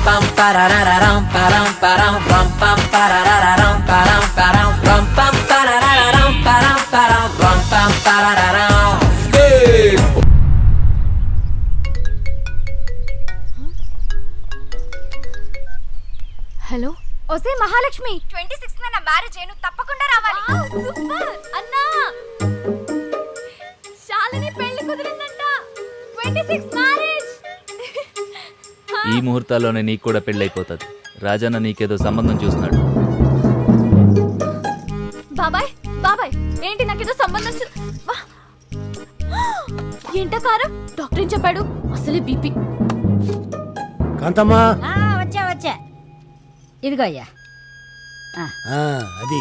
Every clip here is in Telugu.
pam parararam param param ram pam parararam param param ram pam parararam param param ram pam parararam. Hey! Hello ఓసే మహాలక్ష్మి 26th నా మ్యారేజ్ నువ్వు తప్పకుండా రావాలి. సూపర్ అన్నా శాలిని పెళ్లి కుదిరిందంట. 26 మ్యారేజ్. ఈ ముహూర్తాల్లోనే నీకు కూడా పెళ్ళైపోతుంది. రాజన్న నీకేదో సంబంధం చూస్తున్నాడు. బాబాయ్ బాబాయ్ ఏంటి నాకేదో సంబంధం ఏంట కారం డాక్టర్ ఏం చెప్పాడు? అసలే బీపీ. కాంతమ్మా వచ్చా ఇదిగో అయ్యా. అది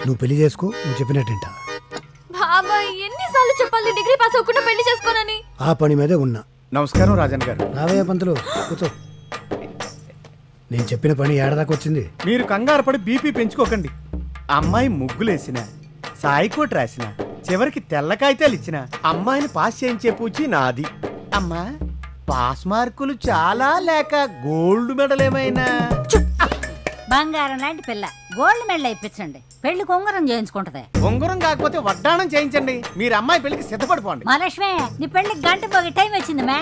నువ్వు పెళ్లి చేసుకో, నువ్వు చెప్పినట్టంట. బాబాయ్ ఎన్నిసార్లు చెప్పాలి డిగ్రీ పాస్ అవ్వకుండా పెళ్లి చేసుకోనని? ఆ పని మీదే ఉన్నా. నమస్కారం రాజన్ గారు. రావయ్య పంతులు, కూర్చో. నేను చెప్పిన పని ఏడదాకా వచ్చింది. మీరు కంగారు పడి బీపీ పెంచుకోకండి. అమ్మాయి ముగ్గులేసిన, సాయికోటి రాసిన, చివరికి తెల్ల కాగితాలు ఇచ్చిన, అమ్మాయిని పాస్ చేయించే పూచి నాది. అమ్మా పాస్ మార్కులు చాలా లేక గోల్డ్ మెడల్ ఏమైనా? బంగారం లాంటి పిల్ల గోల్డ్ మెడల్ ఇప్పించండి. పెళ్లి ఉంగరం చేయించుకుంటది. ఉంగరం కాకపోతే వడ్డాణం చేయించండి. మీరు అమ్మాయి పెళ్లికి సిద్ధపడిపోండి. మహాలక్ష్మి నీ పెళ్లికి గంట పోగి టైం వచ్చింది మే.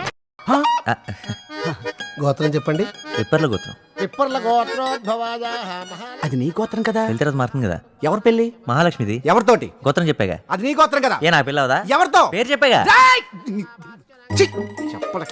గోత్రం చెప్పండి. పిప్పర్ల గోత్రం. పిప్పర్ల గోత్రోద్భవాయ మహా. అది నీ గోత్రం కదా. పెళ్లి తర్వాత మారుతుంది కదా. ఎవరి పెళ్లి? మహాలక్ష్మిది. ఎవరితోటి? గోత్రం చెప్పాగా. అది నీ గోత్రం కదా. ఏ నా పిల్ల అవదా? ఎవరితో? పేరు చెప్పాగా. చెప్పలకి